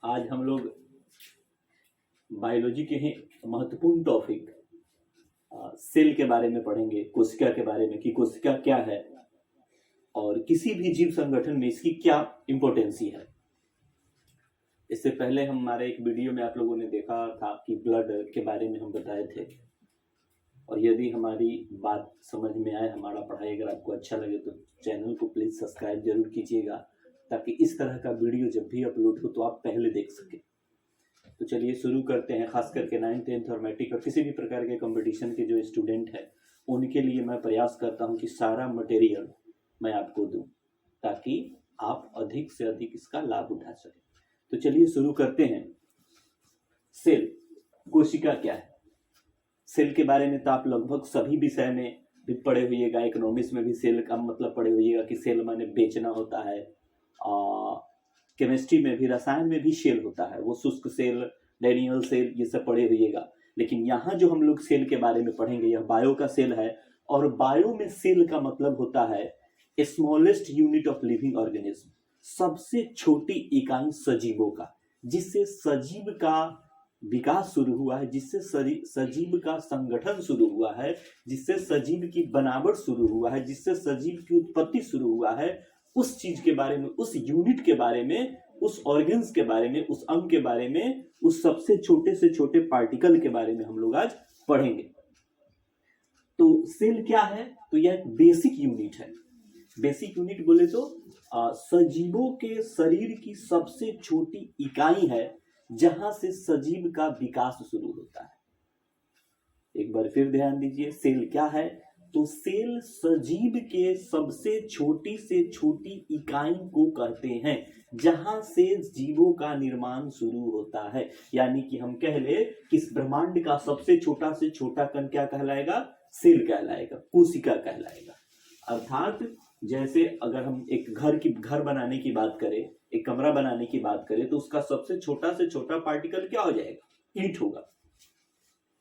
आज हम लोग बायोलॉजी के ही महत्वपूर्ण टॉपिक सेल के बारे में पढ़ेंगे, कोशिका के बारे में कि कोशिका क्या है और किसी भी जीव संगठन में इसकी क्या इम्पोर्टेंसी है। इससे पहले हमारे एक वीडियो में आप लोगों ने देखा था कि ब्लड के बारे में हम बताए थे, और यदि हमारी बात समझ में आए, हमारा पढ़ाई अगर आपको अच्छा लगे तो चैनल को प्लीज़ सब्सक्राइब जरूर कीजिएगा, ताकि इस तरह का वीडियो जब भी अपलोड हो तो आप पहले देख सकें। तो चलिए शुरू करते हैं। खास करके 9th 10th और मैट्रिक और किसी भी प्रकार के कंपटीशन के जो स्टूडेंट हैं उनके लिए मैं प्रयास करता हूं कि सारा मटेरियल मैं आपको दूं, ताकि आप अधिक से अधिक इसका लाभ उठा सकें। तो चलिए शुरू करते हैं। सेल, कोशिका क्या है? सेल के बारे में तो आप लगभग सभी विषय में भी पढ़े होइएगा। इकोनॉमिक्स में भी सेल का मतलब पढ़े होइएगा कि सेल माने बेचना होता है। केमिस्ट्री में भी, रसायन में भी सेल होता है, वो शुष्क सेल, डेनियल सेल, ये सब पढ़े होइएगा। लेकिन यहाँ जो हम लोग सेल के बारे में पढ़ेंगे यह बायो का सेल है, और बायो में सेल का मतलब होता है smallest unit of living organism, सबसे छोटी इकाई सजीवों का, जिससे सजीव का विकास शुरू हुआ है, जिससे सजीव का संगठन शुरू हुआ है, जिससे सजीव की बनावट शुरू हुआ है, जिससे सजीव की उत्पत्ति शुरू हुआ है। उस चीज के बारे में, उस यूनिट के बारे में, उस ऑर्गन्स के बारे में, उस अंग के बारे में, उस सबसे छोटे से छोटे पार्टिकल के बारे में हम लोग आज पढ़ेंगे। तो सेल क्या है? तो यह एक बेसिक यूनिट है। बेसिक यूनिट बोले तो सजीवों के शरीर की सबसे छोटी इकाई है, जहां से सजीव का विकास शुरू होता है। एक बार फिर ध्यान दीजिए, सेल क्या है? तो सेल सजीव के सबसे छोटी से छोटी इकाई को कहते हैं, जहां से जीवों का निर्माण शुरू होता है। यानी कि हम कह ले कि इस ब्रह्मांड का सबसे छोटा से छोटा कण क्या कहलाएगा? सेल कहलाएगा, कोशिका कहलाएगा। अर्थात जैसे अगर हम एक घर बनाने की बात करें, एक कमरा बनाने की बात करें, तो उसका सबसे छोटा से छोटा पार्टिकल क्या हो जाएगा? ईंट होगा।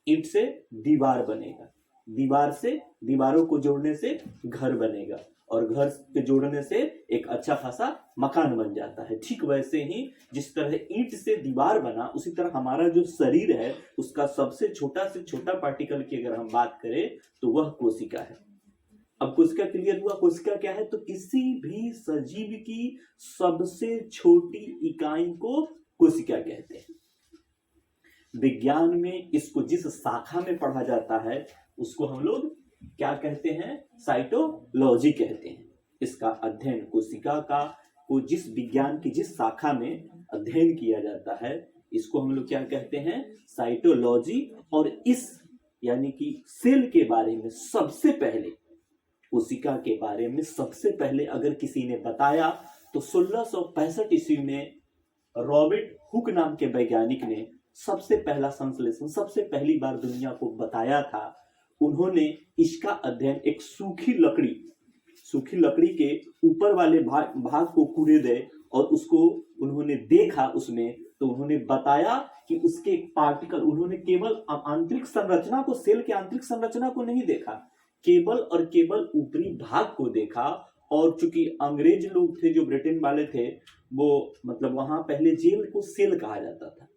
ईंट से दीवार बनेगा, दीवार से दीवारों को जोड़ने से घर बनेगा, और घर के जोड़ने से एक अच्छा खासा मकान बन जाता है। ठीक वैसे ही जिस तरह ईंट से दीवार बना, उसी तरह हमारा जो शरीर है उसका सबसे छोटा से छोटा पार्टिकल की अगर हम बात करें तो वह कोशिका है। अब कोशिका क्लियर हुआ? कोशिका क्या है? तो किसी भी सजीव की सबसे छोटी इकाई को कोशिका कहते हैं। विज्ञान में इसको जिस शाखा में पढ़ा जाता है उसको हम लोग क्या कहते हैं? साइटोलॉजी कहते हैं। इसका अध्ययन कोशिका का को जिस विज्ञान की जिस शाखा में अध्ययन किया जाता है, इसको हम लोग क्या कहते हैं? साइटोलॉजी। और इस यानी कि सेल के बारे में सबसे पहले, कोशिका के बारे में सबसे पहले अगर किसी ने बताया तो 1665 ईस्वी में रॉबर्ट हुक नाम के वैज्ञानिक ने सबसे पहला संश्लेषण, सबसे पहली बार दुनिया को बताया था। उन्होंने इसका अध्ययन एक सूखी लकड़ी के ऊपर वाले भाग को कुरेदे और उसको उन्होंने देखा उसमें, तो उन्होंने बताया कि उसके पार्टिकल, उन्होंने केवल आंतरिक संरचना को, सेल के आंतरिक संरचना को नहीं देखा, केवल और केवल ऊपरी भाग को देखा। और चूंकि अंग्रेज लोग थे, जो ब्रिटेन वाले थे, वो मतलब वहां पहले जेल को सेल कहा जाता था,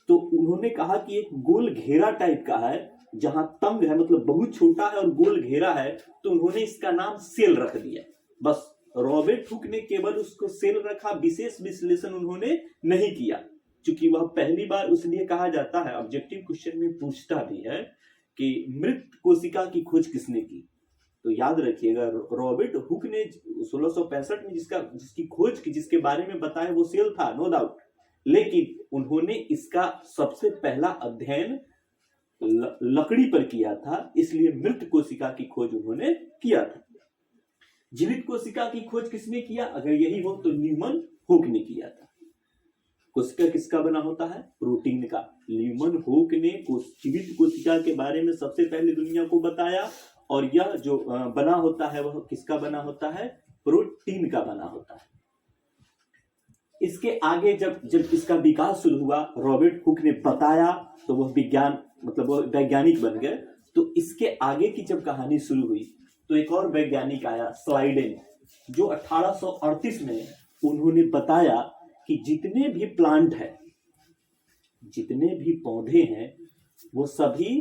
तो उन्होंने कहा कि एक गोल घेरा टाइप का है, जहां तंग है, मतलब बहुत छोटा है और गोल घेरा है, तो उन्होंने इसका नाम सेल रख दिया। बस रॉबर्ट हुक ने केवल उसको सेल रखा, विशेष विश्लेषण उन्होंने नहीं किया। चूंकि वह पहली बार इसलिए कहा जाता है, ऑब्जेक्टिव क्वेश्चन में पूछता भी है कि मृत कोशिका की खोज किसने की? तो याद रखिएगा, रॉबर्ट हुक ने 1665 में जिसकी खोज की, जिसके बारे में बताया, वो सेल था, नो डाउट। लेकिन उन्होंने इसका सबसे पहला अध्ययन लकड़ी पर किया था, इसलिए मृत कोशिका की खोज उन्होंने किया था। जीवित कोशिका की खोज किसने किया? अगर यही हो तो न्यूमन हुक ने किया था। कोशिका किसका बना होता है? प्रोटीन का। न्यूमन हुक ने जीवित कोशिका के बारे में सबसे पहले दुनिया को बताया, और यह जो बना होता है वह किसका बना होता है? प्रोटीन का बना होता है। इसके आगे जब इसका विकास शुरू हुआ, रॉबर्ट हुक ने बताया, तो वह वह वैज्ञानिक बन गए। तो इसके आगे की जब कहानी शुरू हुई तो एक और वैज्ञानिक आया, स्लाइडेन, जो 1838 में उन्होंने बताया कि जितने भी प्लांट है, जितने भी पौधे हैं वो सभी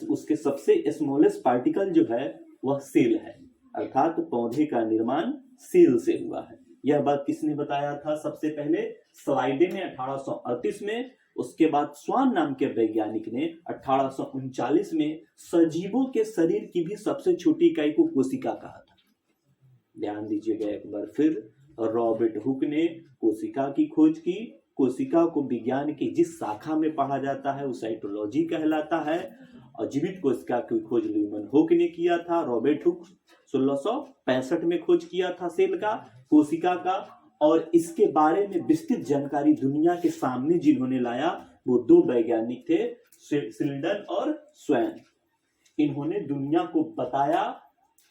उसके सबसे स्मॉलेस्ट पार्टिकल जो है वह सेल है, अर्थात पौधे का निर्माण सेल से हुआ है। यह बात किसने बताया था सबसे पहले? स्लाइडे ने 1838 में। उसके बाद स्वान नाम के वैज्ञानिक ने 1839 में सजीवों के शरीर की भी सबसे छोटी इकाई को कोशिका कहा था। ध्यान दीजिएगा एक बार फिर, रॉबर्ट हुक ने कोशिका की खोज की। कोशिका को विज्ञान की जिस शाखा में पढ़ा जाता है वो साइटोलॉजी कहलाता है, और जीवित कोशिका की खोज ल्यूमन हुक ने किया था। रॉबर्ट हुक 1665 में खोज किया था सेल का, कोशिका का, और इसके बारे में विस्तृत जानकारी दुनिया के सामने जिन्होंने लाया वो दो वैज्ञानिक थे, शिल्डन और स्वैन। इन्होंने दुनिया को बताया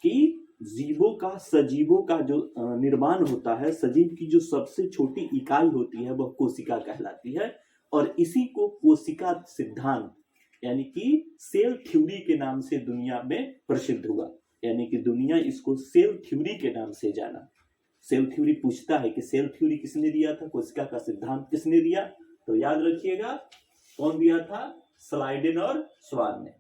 कि जीवों का, सजीवों का जो निर्माण होता है, सजीव की जो सबसे छोटी इकाई होती है वह कोशिका कहलाती है, और इसी को कोशिका सिद्धांत यानी कि सेल थ्योरी के नाम से दुनिया में प्रसिद्ध हुआ। यानी कि दुनिया इसको सेल थ्योरी के नाम से जाना। सेल थ्योरी पूछता है कि सेल थ्योरी किसने दिया था, कोशिका का सिद्धांत किसने दिया? तो याद रखिएगा कौन दिया था? स्लाइडेन और स्वान ने।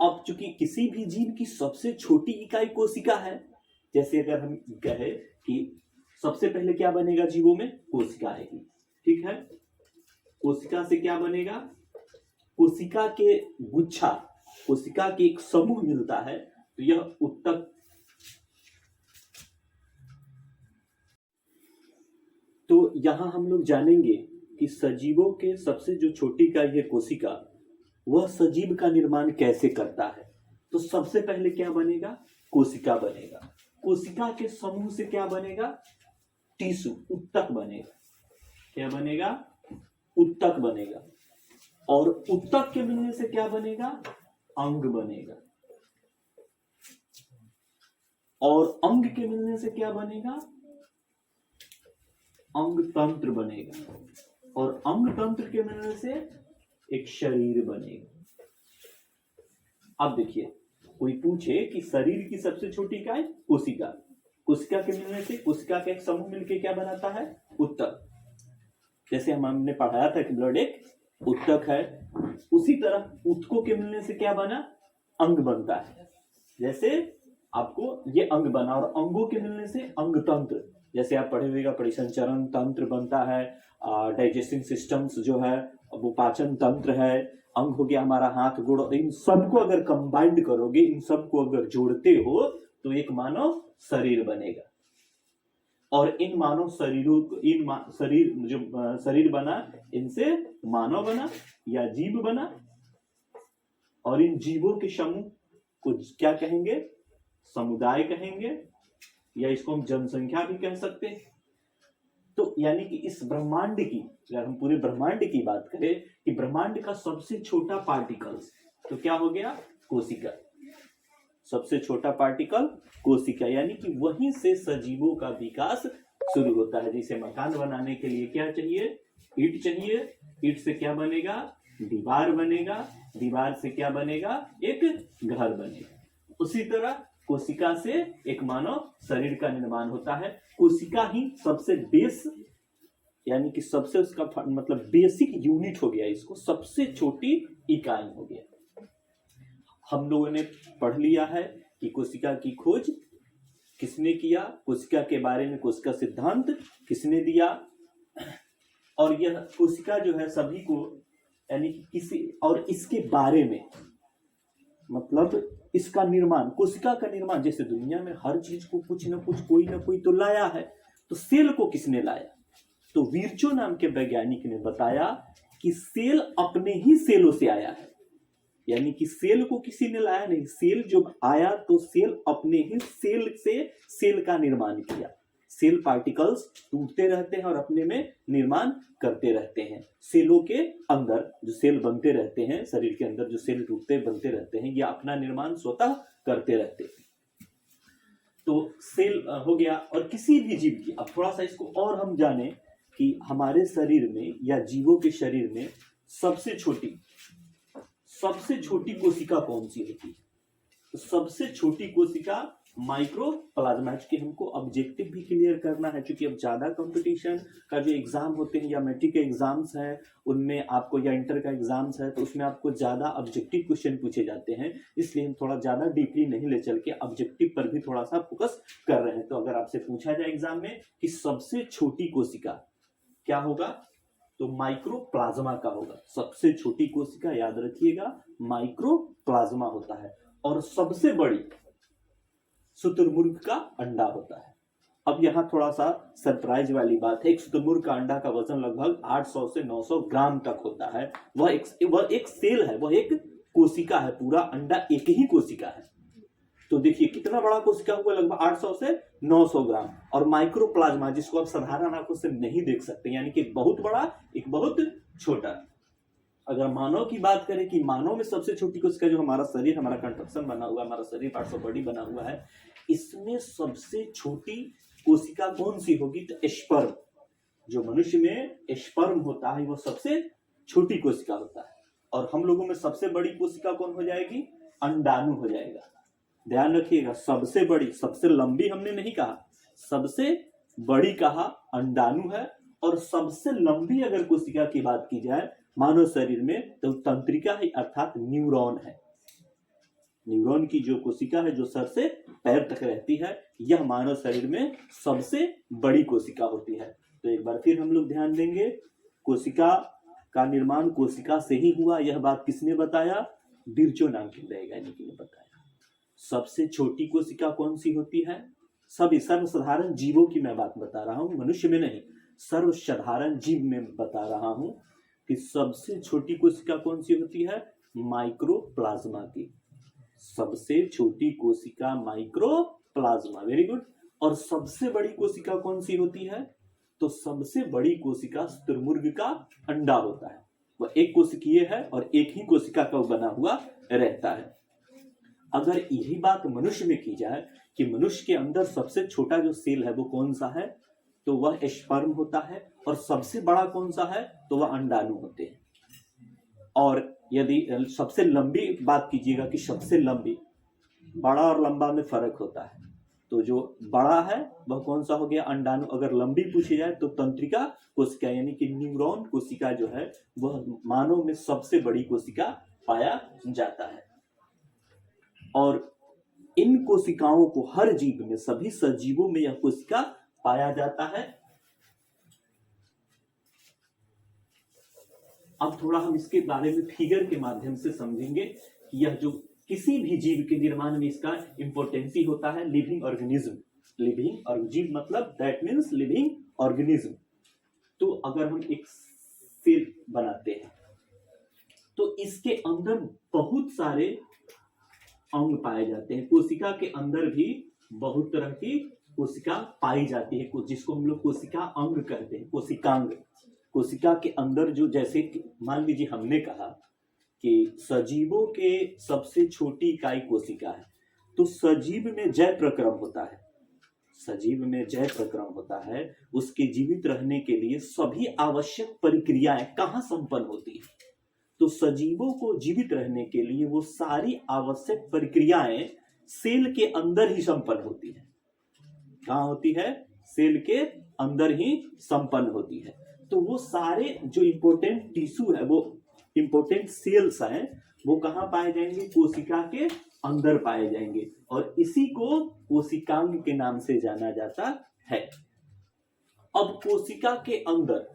अब चूंकि किसी भी जीव की सबसे छोटी इकाई कोशिका है, जैसे अगर हम कहे कि सबसे पहले क्या बनेगा जीवों में? कोशिका आएगी, ठीक है। कोशिका से क्या बनेगा? कोशिका के गुच्छा, कोशिका के एक समूह मिलता है, तो यह उत्तक। तो यहां हम लोग जानेंगे कि सजीवों के सबसे जो छोटी इकाई है कोशिका, वह सजीव का निर्माण कैसे करता है। तो सबसे पहले क्या बनेगा? कोशिका बनेगा। कोशिका के समूह से क्या बनेगा? टिश्यू, उत्तक बनेगा। क्या बनेगा? उत्तक बनेगा। और उत्तक के मिलने से क्या बनेगा? अंग बनेगा। और अंग के मिलने से क्या बनेगा? अंग तंत्र बनेगा। और अंग तंत्र के मिलने से एक शरीर बनेगा। अब देखिए, कोई पूछे कि शरीर की सबसे छोटी इकाई कोशिका, कोशिका के मिलने से, कोशिका का एक समूह मिलकर क्या बनाता है? उत्तक। जैसे हमने पढ़ाया था कि ब्लड एक उत्तक है, उसी तरह उत्तकों के मिलने से क्या बना? अंग बनता है। जैसे आपको ये अंग बना, और अंगों के मिलने से अंग तंत्र, जैसे आप पढ़े हुए परिसंचरण तंत्र बनता है, डाइजेस्टिंग सिस्टम्स जो है वो पाचन तंत्र है, अंग हो गया हमारा हाथ गोड़। इन सबको अगर कंबाइंड करोगे, इन सबको अगर जोड़ते हो तो एक मानव शरीर बनेगा। और इन मानव शरीरों, शरीर जो शरीर बना, इनसे मानव बना या जीव बना। और इन जीवों के समूह को क्या कहेंगे? समुदाय कहेंगे, या इसको हम जनसंख्या भी कह सकते हैं। तो यानी कि इस ब्रह्मांड की, अगर हम पूरे ब्रह्मांड की बात करें कि ब्रह्मांड का सबसे छोटा पार्टिकल्स, तो क्या हो गया? कोशिका। सबसे छोटा पार्टिकल कोशिका, यानी कि वहीं से सजीवों का विकास शुरू होता है। जैसे मकान बनाने के लिए क्या चाहिए? ईंट चाहिए। ईंट से क्या बनेगा? दीवार बनेगा। दीवार से क्या बनेगा? एक घर बनेगा। उसी तरह कोशिका से एक मानव शरीर का निर्माण होता है। कोशिका ही सबसे बेस, यानी कि सबसे उसका मतलब बेसिक यूनिट हो गया, इसको सबसे छोटी इकाई हो गया। हम लोगों ने पढ़ लिया है कि कोशिका की खोज किसने किया, कोशिका के बारे में कोशिका सिद्धांत किसने दिया, और यह कोशिका जो है सभी को, यानी कि किसी और इसके बारे में, मतलब इसका निर्माण, कोशिका का निर्माण, जैसे दुनिया में हर चीज को कुछ न कुछ कोई ना कोई तो लाया है, तो सेल को किसने लाया? तो विर्चो नाम के वैज्ञानिक ने बताया कि सेल अपने ही सेलों से आया है। यानी कि सेल को किसी ने लाया नहीं, सेल जब आया तो सेल अपने ही सेल से सेल का निर्माण किया। सेल पार्टिकल्स टूटते रहते हैं और अपने में निर्माण करते रहते हैं। सेलों के अंदर जो सेल बनते रहते हैं, शरीर के अंदर जो सेल टूटते बनते रहते हैं, ये अपना निर्माण स्वतः करते रहते हैं। तो सेल हो गया। और किसी भी जीव की, अब थोड़ा सा इसको और हम जाने कि हमारे शरीर में या जीवों के शरीर में सबसे छोटी कोशिका कौन सी होती है? तो सबसे छोटी कोशिका माइक्रो प्लाज्मा, चूंकि हमको ऑब्जेक्टिव भी क्लियर करना है, क्योंकि अब ज्यादा कंपटीशन का जो एग्जाम होते हैं या मैट्रिक के एग्जाम्स हैं उनमें आपको, या इंटर का एग्जाम्स है तो उसमें आपको ज्यादा ऑब्जेक्टिव क्वेश्चन पूछे जाते हैं, इसलिए हम थोड़ा ज्यादा डीपली नहीं ले चल के ऑब्जेक्टिव पर भी थोड़ा सा फोकस कर रहे हैं। तो अगर आपसे पूछा जाए एग्जाम में कि सबसे छोटी कोशिका क्या होगा, तो माइक्रो प्लाज्मा का होगा। सबसे छोटी कोशिका याद रखिएगा माइक्रो प्लाज्मा होता है, और सबसे बड़ी शुतुरमुर्ग का अंडा होता है। अब यहाँ थोड़ा सा सरप्राइज वाली बात है, एक शुतुरमुर्ग का अंडा का वजन लगभग 800 से 900 ग्राम तक होता है। वह एक सेल है, वह एक कोशिका है, पूरा अंडा एक ही कोशिका है। तो देखिए कितना बड़ा कोशिका हुआ, लगभग 800 से 900 ग्राम। और माइक्रोप्लाज्मा जिसको आप साधारण आंखों से नहीं देख सकते, यानी कि एक बहुत बड़ा एक बहुत छोटा। अगर मानव की बात करें कि मानव में सबसे छोटी कोशिका जो हमारा शरीर, हमारा कंस्ट्रक्शन बना हुआ, हमारा शरीर पार्ट्स ऑफ बॉडी बना हुआ है, इसमें सबसे छोटी कोशिका कौन सी होगी, तो स्पर्म। जो मनुष्य में स्पर्म होता है वो सबसे छोटी कोशिका होता है। और हम लोगों में सबसे बड़ी कोशिका कौन हो जाएगी, अंडाणु हो जाएगा। ध्यान रखिएगा, सबसे बड़ी, सबसे लंबी हमने नहीं कहा, सबसे बड़ी कहा अंडाणु है। और सबसे लंबी अगर कोशिका की बात की जाए मानव शरीर में तो तंत्रिका है, अर्थात न्यूरॉन है। न्यूरॉन की जो कोशिका है जो सर से पैर तक रहती है, यह मानव शरीर में सबसे बड़ी कोशिका होती है। तो एक बार फिर हम लोग ध्यान देंगे, कोशिका का निर्माण कोशिका से ही हुआ, यह बात किसने बताया, बिरचो नाम के वैज्ञानिक ने बताया। सबसे छोटी कोशिका कौन सी होती है, सभी सर्वसाधारण जीवों की मैं बात बता रहा हूं, मनुष्य में नहीं, सर्वसाधारण जीव में बता रहा हूं कि सबसे छोटी कोशिका कौन सी होती है, माइक्रोप्लाज्मा की। सबसे छोटी कोशिका माइक्रोप्लाज्मा, वेरी गुड। और सबसे बड़ी कोशिका कौन सी होती है, तो सबसे बड़ी कोशिका शुतुरमुर्ग का अंडा होता है। वह एक कोशिकीय है और एक ही कोशिका का बना हुआ रहता है। अगर यही बात मनुष्य में की जाए कि मनुष्य के अंदर सबसे छोटा जो सेल है वो कौन सा है, तो वह स्पर्म होता है। और सबसे बड़ा कौन सा है, तो वह अंडाणु होते हैं। और यदि सबसे लंबी बात कीजिएगा कि सबसे लंबी, बड़ा और लंबा में फर्क होता है, तो जो बड़ा है वह कौन सा हो गया, अंडाणु। अगर लंबी पूछी जाए तो तंत्रिका कोशिका यानी कि न्यूरॉन कोशिका जो है वह मानव में सबसे बड़ी कोशिका पाया जाता है। और इन कोशिकाओं को हर जीव में, सभी सजीवों में यह कोशिका पाया जाता है। अब थोड़ा हम इसके बारे में फिगर के माध्यम से समझेंगे कि यह जो किसी भी जीव के निर्माण में इसका इंपॉर्टेंसी होता है। लिविंग ऑर्गेनिज्म, लिविंग और जीव मतलब दैट मीन्स लिविंग ऑर्गेनिज्म। तो अगर हम एक सेल बनाते हैं तो इसके अंदर बहुत सारे अंग पाए जाते हैं। कोशिका के अंदर भी बहुत तरह की कोशिका पाई जाती है, जिसको हम लोग कोशिका अंग कहते हैं, कोशिकांग। कोशिका के अंदर जो, जैसे मान लीजिए हमने कहा कि सजीवों के सबसे छोटी इकाई कोशिका है, तो सजीव में जय प्रक्रम होता है। सजीव में जय प्रक्रम होता है, उसके जीवित रहने के लिए सभी आवश्यक प्रक्रियाएं कहाँ संपन्न होती है, तो सजीवों को जीवित रहने के लिए वो सारी आवश्यक प्रक्रियाएं सेल के अंदर ही संपन्न होती है। कहाँ होती है, सेल के अंदर ही संपन्न होती है। तो वो सारे जो इंपॉर्टेंट टिश्यू है, वो इंपॉर्टेंट सेल्स हैं, वो कहाँ पाए जाएंगे, कोशिका के अंदर पाए जाएंगे। और इसी को कोशिकांग के नाम से जाना जाता है। अब कोशिका के अंदर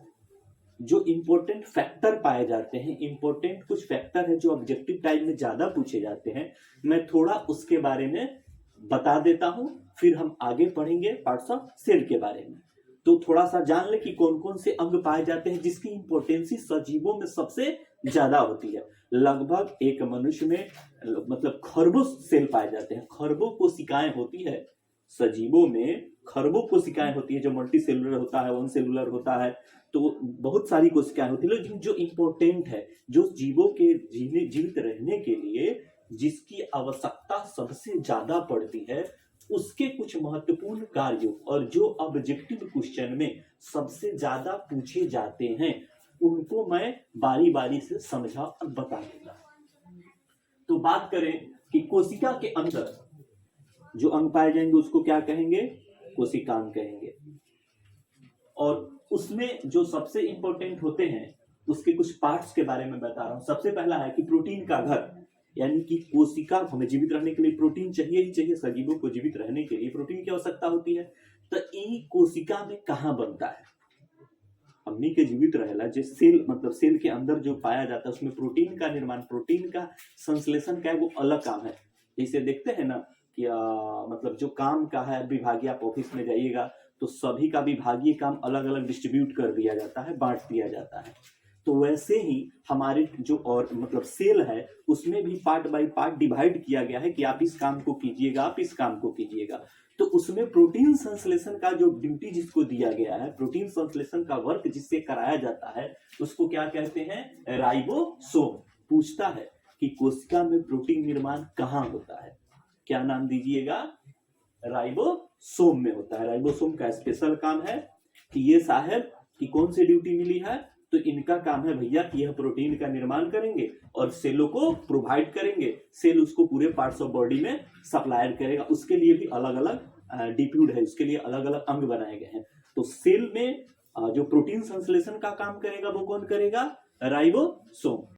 जो इंपॉर्टेंट फैक्टर पाए जाते हैं, इंपॉर्टेंट कुछ फैक्टर है जो ऑब्जेक्टिव टाइप में ज्यादा पूछे जाते हैं, मैं थोड़ा उसके बारे में बता देता हूं, फिर हम आगे पढ़ेंगे पार्ट्स ऑफ सेल के बारे में। तो थोड़ा सा जान ले कि कौन कौन से अंग पाए जाते हैं जिसकी इंपॉर्टेंसी सजीवों में सबसे ज्यादा होती है। लगभग एक मनुष्य में मतलब खरबों सेल पाए जाते हैं, खरबों कोशिकाएं होती है सजीवों में, खरबों कोशिकाएं होती है। जो मल्टी सेलुलर होता है, वन सेलुलर होता है, तो बहुत सारी कोशिकाएं होती है। लेकिन जो इंपॉर्टेंट है, जो जीवों के जीवित रहने के लिए जिसकी आवश्यकता सबसे ज्यादा पड़ती है, उसके कुछ महत्वपूर्ण कार्यों और जो ऑब्जेक्टिव क्वेश्चन में सबसे ज्यादा पूछे जाते हैं, उनको मैं बारी बारी से समझा और बता दूंगा। तो बात करें कि कोशिका के अंदर जो अंग पाए जाएंगे उसको क्या कहेंगे, कोशिकांग कहेंगे। और उसमें जो सबसे इंपॉर्टेंट होते हैं उसके कुछ पार्ट्स के बारे में बता रहा हूं। सबसे पहला है कि प्रोटीन का घर, यानी कि कोशिका, हमें जीवित रहने के लिए प्रोटीन चाहिए ही चाहिए, सजीवों को जीवित रहने के लिए प्रोटीन की आवश्यकता होती है। तो ये कोशिका में कहाँ बनता है, हमनी के जीवित रहेला जो सेल, मतलब सेल के अंदर जो पाया जाता है उसमें प्रोटीन का निर्माण, प्रोटीन का संश्लेषण का है वो अलग काम है। जैसे देखते हैं ना कि मतलब जो काम का है विभागीय, आप ऑफिस में जाइएगा तो सभी का विभागीय काम अलग अलग डिस्ट्रीब्यूट कर दिया जाता है, बांट दिया जाता है। तो वैसे ही हमारे जो और मतलब सेल है उसमें भी पार्ट बाय पार्ट डिवाइड किया गया है कि आप इस काम को कीजिएगा, आप इस काम को कीजिएगा। तो उसमें प्रोटीन संश्लेषण का जो ड्यूटी जिसको दिया गया है, प्रोटीन संश्लेषण का वर्क जिससे कराया जाता है उसको क्या कहते हैं, राइबोसोम। पूछता है कि कोशिका में प्रोटीन निर्माण कहाँ होता है, क्या नाम दीजिएगा, राइबोसोम में होता है। राइबोसोम का स्पेशल काम है कि ये साहब की कौन सी ड्यूटी मिली है, तो इनका काम है भैया कि यह प्रोटीन का निर्माण करेंगे और सेलों को प्रोवाइड करेंगे, सेल उसको पूरे पार्ट्स ऑफ बॉडी में सप्लाई करेगा। उसके लिए भी अलग अलग डिप्यूड है, उसके लिए अलग अलग अंग बनाए गए हैं। तो सेल में जो प्रोटीन संश्लेषण का काम करेगा वो कौन करेगा, राइबोसोम।